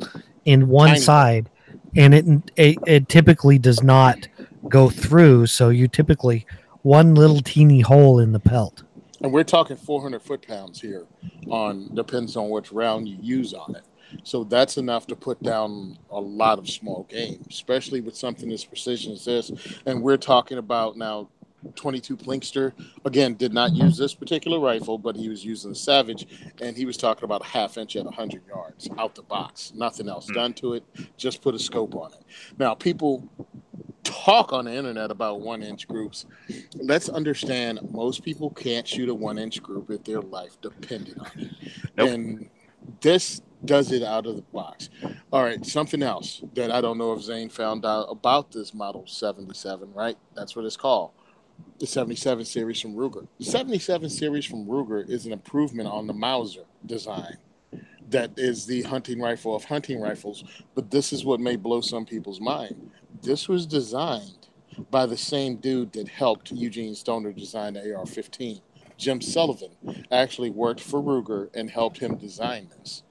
in one side, and it typically does not go through. So you typically one little teeny hole in the pelt. And we're talking 400 foot-pounds here, depends on which round you use on it. So that's enough to put down a lot of small game, especially with something as precision as this. And we're talking about now 22 Plinkster, again, did not use this particular rifle, but he was using the Savage, and he was talking about a half inch at 100 yards out the box. Nothing else done to it, just put a scope on it. Now, people talk on the internet about 1-inch groups. Let's understand most people can't shoot a 1-inch group if their life depended on it. Nope. And this does it out of the box. All right, something else that I don't know if Zane found out about this model 77, right? That's what it's called. The 77 series from Ruger. The 77 series from Ruger is an improvement on the Mauser design. That is the hunting rifle of hunting rifles, but this is what may blow some people's mind. This was designed by the same dude that helped Eugene Stoner design the AR-15. Jim Sullivan actually worked for Ruger and helped him design this.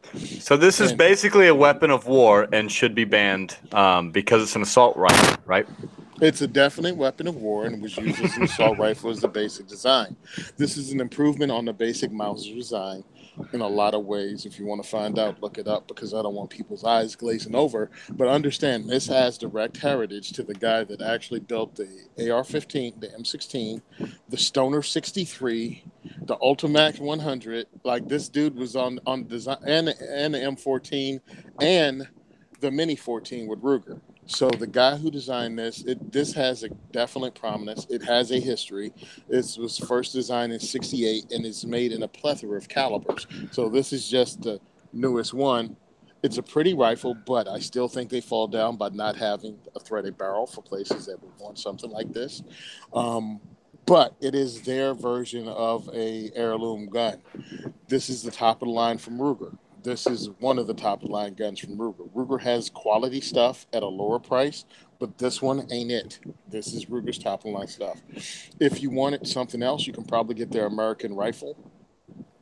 So this is basically a weapon of war and should be banned because it's an assault rifle, right? It's a definite weapon of war and was used as an assault rifle as the basic design. This is an improvement on the basic Mauser design in a lot of ways. If you want to find out, look it up, because I don't want people's eyes glazing over. But understand, this has direct heritage to the guy that actually built the AR-15, the M16, the Stoner 63, the Ultimax 100. Like, this dude was on design, and the M14 and the Mini 14 with Ruger. So the guy who designed this has a definite prominence. It has a history. It was first designed in '68 and is made in a plethora of calibers. So this is just the newest one. It's a pretty rifle, but I still think they fall down by not having a threaded barrel for places that would want something like this. But it is their version of a heirloom gun. This is the top of the line from Ruger. This is one of the top-of-the-line guns from Ruger. Ruger has quality stuff at a lower price, but this one ain't it. This is Ruger's top-of-the-line stuff. If you wanted something else, you can probably get their American rifle,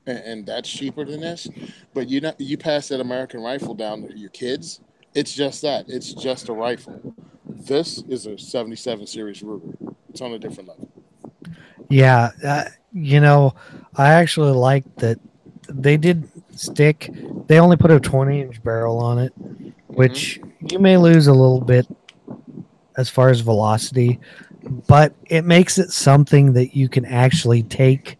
and that's cheaper than this. But you pass that American rifle down to your kids, it's just that. It's just a rifle. This is a 77 series Ruger. It's on a different level. Yeah, I actually like that they did stick. They only put a 20-inch barrel on it, which you may lose a little bit as far as velocity, but it makes it something that you can actually take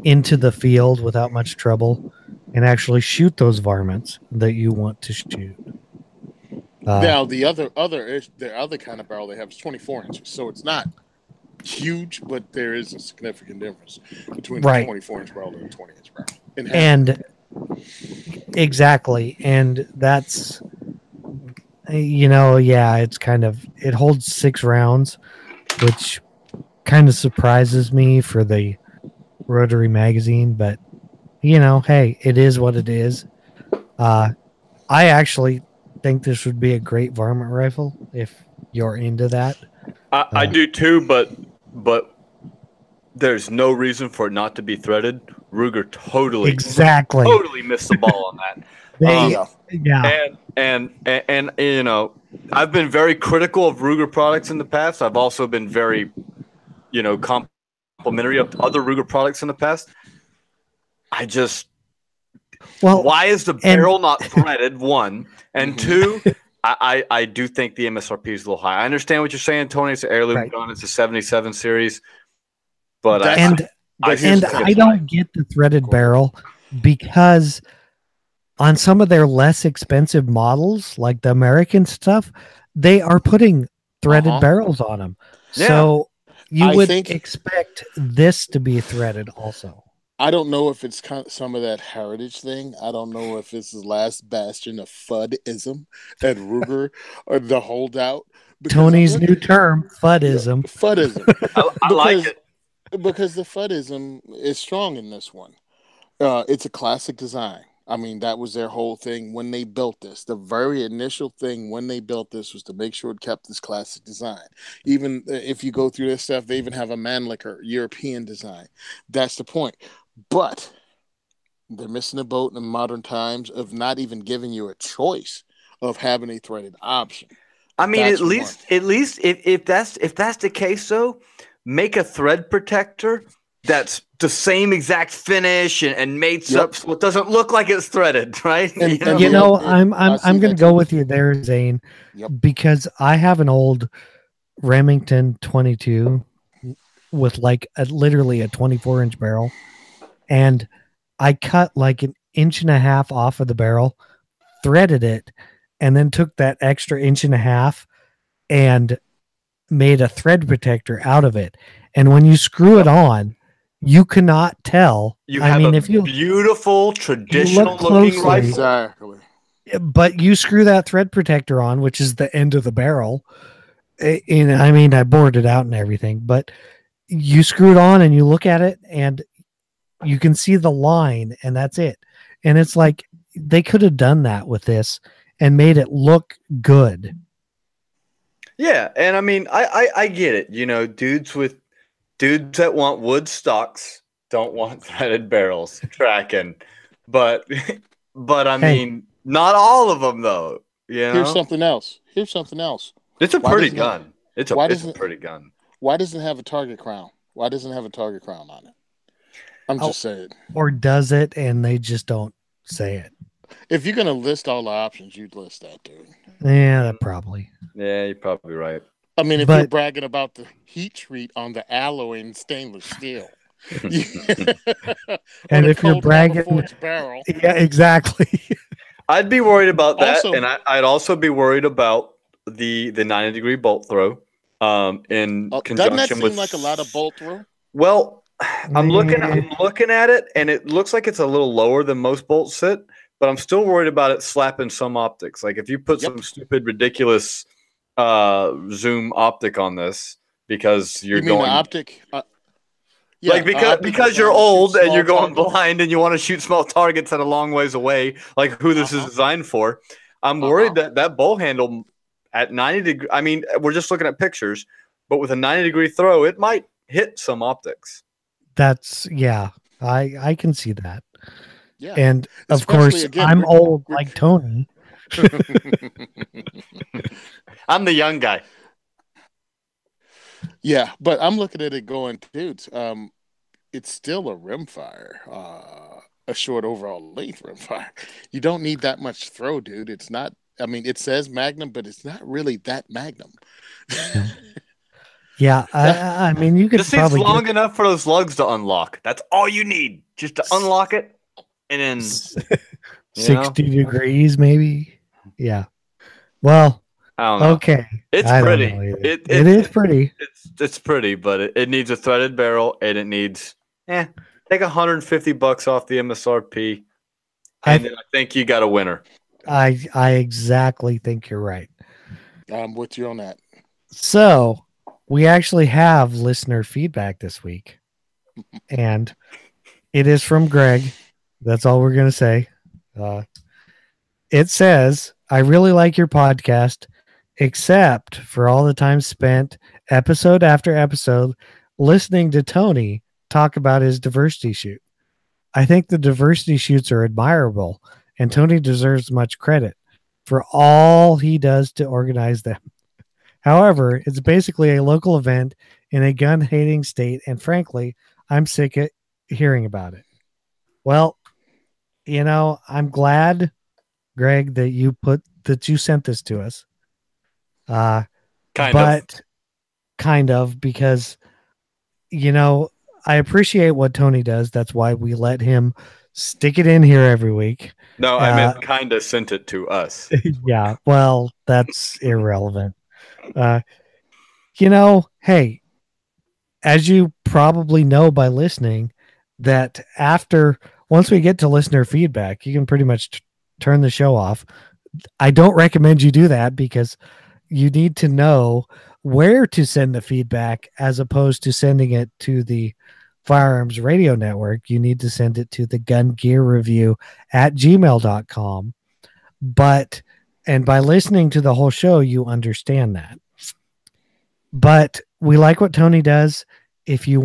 into the field without much trouble and actually shoot those varmints that you want to shoot. Now, the other kind of barrel they have is 24 inches, so it's not huge, but there is a significant difference between the 24-inch barrel and the 20-inch barrel. And exactly, and that's it's it holds 6 rounds, which kind of surprises me for the rotary magazine, but hey, it is what it is. I actually think this would be a great varmint rifle if you're into that. I do too, but there's no reason for it not to be threaded. Ruger totally missed the ball on that. And I've been very critical of Ruger products in the past. I've also been very, complimentary of other Ruger products in the past. Why is the barrel not threaded? One, and two, I do think the MSRP is a little high. I understand what you're saying, Tony. It's an heirloom gun. It's a 77 series, but I don't get the threaded barrel because on some of their less expensive models, like the American stuff, they are putting threaded barrels on them. Yeah. So you would expect this to be threaded also. I don't know if it's kind of some of that heritage thing. I don't know if it's the last bastion of Fuddism at Ruger or the holdout. Tony's new term, Fuddism. Fuddism. I like it. because the Fuddism is strong in this one. It's a classic design. I mean, that was their whole thing when they built this. The very initial thing when they built this was to make sure it kept this classic design. Even if you go through this stuff, they even have a Mannlicher European design. That's the point. But they're missing a boat in the modern times of not even giving you a choice of having a threaded option. I mean, That's at least if that's the case, though, make a thread protector that's the same exact finish and mates up so it doesn't look like it's threaded, right? I'm going to go with you there, Zane, because I have an old Remington 22 with like literally a 24-inch barrel, and I cut like 1.5 inches off of the barrel, threaded it, and then took that extra 1.5 inches and made a thread protector out of it. And when you screw it on, you cannot tell. If you beautiful traditional looking rifle. Exactly. But you screw that thread protector on, which is the end of the barrel. And I mean, I bored it out and everything, but you screw it on and you look at it and you can see the line, and that's it. And it's like they could have done that with this and made it look good. Yeah, and I mean, I get it. You know, dudes that want wood stocks don't want threaded barrels tracking, but I mean, not all of them though. You know? Here's something else. It's a pretty gun. It's a pretty gun. Why doesn't it have a target crown? Why doesn't it have a target crown on it? I'm just saying. Or does it, and they just don't say it? If you're gonna list all the options, you'd list that, dude. Yeah, that probably. Yeah, you're probably right. I mean, if you're bragging about the heat treat on the alloy and stainless steel, and if you're bragging, barrel. Yeah, exactly. I'd be worried about that, and I'd also be worried about the 90-degree bolt throw. In conjunction doesn't that seem with like a lot of bolt throw? Well, I'm looking at it, and it looks like it's a little lower than most bolts sit, but I'm still worried about it slapping some optics. Like if you put some stupid, ridiculous zoom optic on this because you're going the optic. Because you're old and you're going blind and you want to shoot small targets at a long ways away, like who this is designed for. I'm worried that bow handle at 90 degrees. I mean, we're just looking at pictures, but with a 90-degree throw, it might hit some optics. I can see that. Yeah. And of course, again, I'm old like Tony. I'm the young guy. Yeah, but I'm looking at it going, dudes, it's still a rimfire, a short overall length rimfire. You don't need that much throw, dude. It's not, I mean, it says Magnum, but it's not really that Magnum. Yeah, I mean, you could probably long enough for those lugs to unlock. That's all you need, just to unlock it, and then 60 degrees, maybe. Yeah. Well, I don't know. Okay, it's pretty. It is pretty. It's pretty, but it needs a threaded barrel, and it needs take $150 off the MSRP, and then I think you got a winner. I exactly think you're right. I'm with you on that. So we actually have listener feedback this week, and it is from Greg. That's all we're going to say. It says, I really like your podcast, except for all the time spent episode after episode listening to Tony talk about his diversity shoot. I think the diversity shoots are admirable, and Tony deserves much credit for all he does to organize them. However, it's basically a local event in a gun-hating state, and frankly, I'm sick of hearing about it. Well, I'm glad, Greg, that you sent this to us. Kind of, because, I appreciate what Tony does. That's why we let him stick it in here every week. No, I meant kind of sent it to us. Yeah, well, that's irrelevant. Hey, as you probably know by listening, that once we get to listener feedback, you can pretty much turn the show off. I don't recommend you do that because you need to know where to send the feedback as opposed to sending it to the Firearms Radio Network. You need to send it to the Gun Gear Review at gmail.com. And by listening to the whole show, you understand that. But we like what Tony does. If you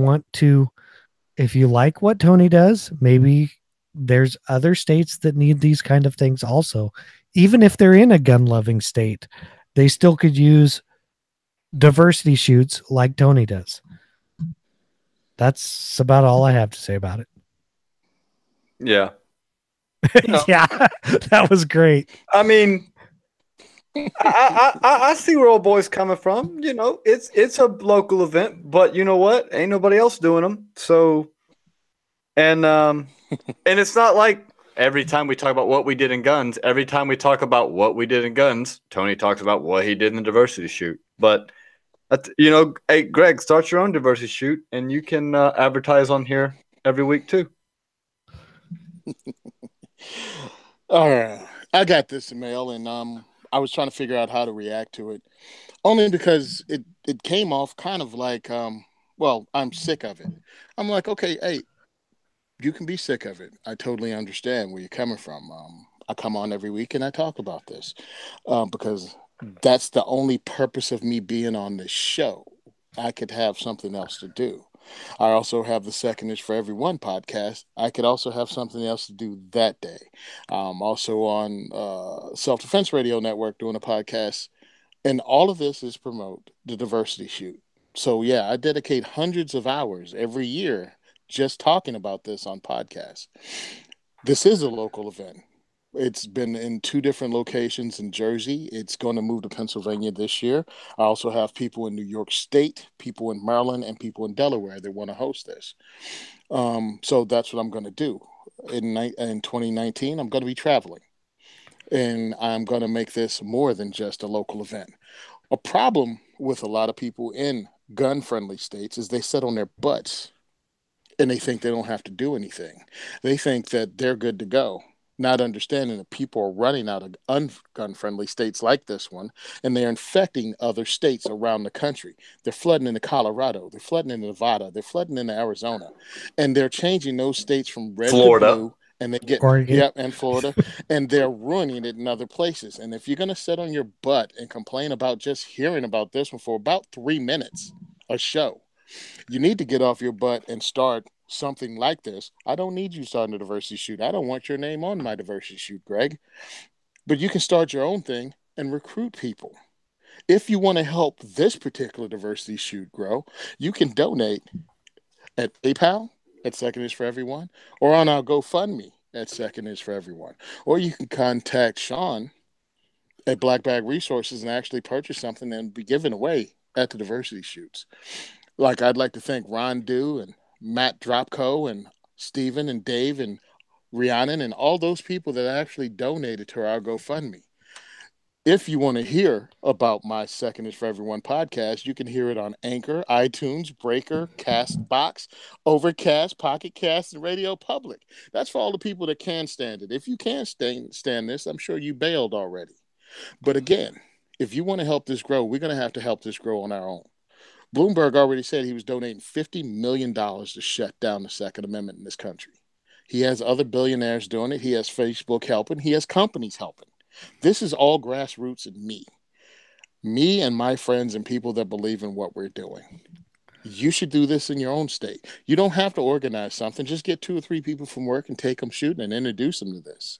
like what Tony does, maybe there's other states that need these kind of things also. Even if they're in a gun loving state, they still could use diversity shoots like Tony does. That's about all I have to say about it. Yeah. Yeah, that was great. I mean, I see where old boy's coming from. It's a local event, but you know what? Ain't nobody else doing them. So, and it's not like every time we talk about what we did in guns, Tony talks about what he did in the diversity shoot. But hey, Greg, start your own diversity shoot, and you can advertise on here every week too. All right, I got this email, and I was trying to figure out how to react to it, only because it came off kind of like I'm sick of it. I'm like, okay, hey, you can be sick of it. I totally understand where you're coming from. I come on every week and I talk about this because that's the only purpose of me being on this show. I could have something else to do. I also have the Second is for Everyone podcast. I could also have something else to do that day. Also on Self Defense Radio Network doing a podcast. And all of this is promote the diversity shoot. So, yeah, I dedicate hundreds of hours every year just talking about this on podcasts. This is a local event. It's been in 2 different locations in Jersey. It's going to move to Pennsylvania this year. I also have people in New York State, people in Maryland, and people in Delaware that want to host this. So that's what I'm going to do. In 2019, I'm going to be traveling. And I'm going to make this more than just a local event. A problem with a lot of people in gun-friendly states is they sit on their butts and they think they don't have to do anything. They think that they're good to go, not understanding that people are running out of gun-friendly states like this one, and they're infecting other states around the country. They're flooding into Colorado. They're flooding into Nevada. They're flooding into Arizona. And they're changing those states from red Florida to blue. And they get and Florida, and they're ruining it in other places. And if you're going to sit on your butt and complain about just hearing about this one for about 3 minutes a show, you need to get off your butt and start something like this. I don't need you starting a diversity shoot. I don't want your name on my diversity shoot, Greg. But you can start your own thing and recruit people. If you want to help this particular diversity shoot grow, you can donate at PayPal at Second is for Everyone, or on our GoFundMe at Second is for Everyone. Or you can contact Sean at Black Bag Resources and actually purchase something and be given away at the diversity shoots. Like, I'd like to thank Ron Dew and Matt Dropko and Steven and Dave and Rhiannon and all those people that actually donated to our GoFundMe. If you want to hear about my Second is for Everyone podcast, you can hear it on Anchor, iTunes, Breaker, Castbox, Overcast, Pocket Cast, and Radio Public. That's for all the people that can stand it. If you can't stand this, I'm sure you bailed already. But again, if you want to help this grow, we're going to have to help this grow on our own. Bloomberg already said he was donating $50 million to shut down the Second Amendment in this country. He has other billionaires doing it. He has Facebook helping. He has companies helping. This is all grassroots and me and my friends and people that believe in what we're doing. You should do this in your own state. You don't have to organize something. Just get 2 or 3 people from work and take them shooting and introduce them to this.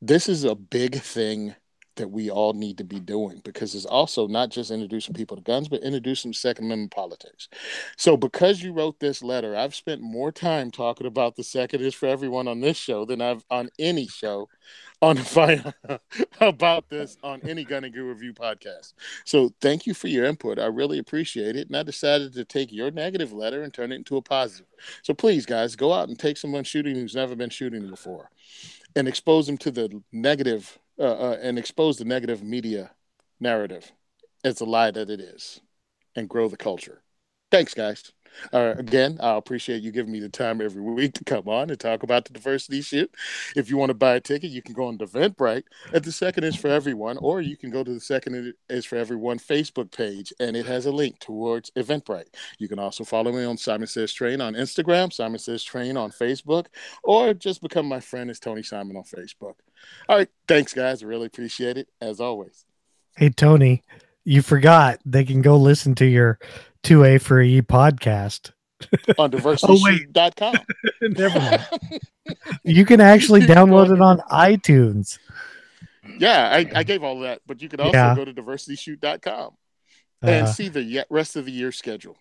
This is a big thing that we all need to be doing, because it's also not just introducing people to guns, but introducing Second Amendment politics. So because you wrote this letter, I've spent more time talking about the Second is for Everyone on this show than I've on any show on fire about this on any Gun and Gear Review podcast. So thank you for your input. I really appreciate it. And I decided to take your negative letter and turn it into a positive. So please, guys, go out and take someone shooting who's never been shooting before and expose them to the negative and expose the negative media narrative as a lie that it is, and grow the culture. Thanks, guys. Again, I appreciate you giving me the time every week to come on and talk about the diversity shoot. If you want to buy a ticket, you can go on to Eventbrite at the Second is for Everyone, or you can go to the Second is for Everyone Facebook page, and it has a link towards Eventbrite. You can also follow me on Simon Says Train on Instagram, Simon Says Train on Facebook, or just become my friend as Tony Simon on Facebook. All right. Thanks, guys. I really appreciate it, as always. Hey, Tony, you forgot they can go listen to your 2A for E podcast On diversityshoot.com. Never mind. You can actually download it on iTunes. Yeah, I gave all that, but you can also go to diversityshoot.com and see the rest of the year schedule.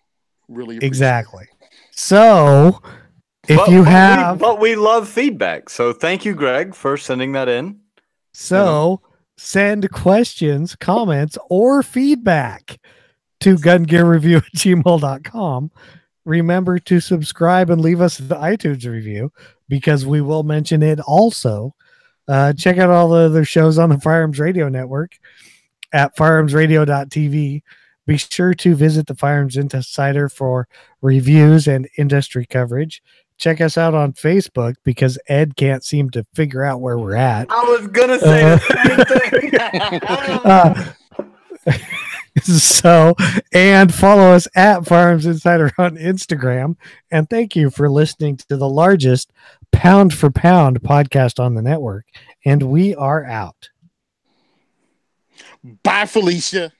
Really exactly. So if we love feedback. So thank you, Greg, for sending that in. So send questions, comments, or feedback to gungearreview@gmail.com. Remember to subscribe and leave us the iTunes review because we will mention it also. Check out all the other shows on the Firearms Radio Network at firearmsradio.tv. Be sure to visit the Firearms Insider for reviews and industry coverage. Check us out on Facebook because Ed can't seem to figure out where we're at. I was going to say the same thing. And follow us at Firearms Insider on Instagram. And thank you for listening to the largest pound for pound podcast on the network. And we are out. Bye, Felicia.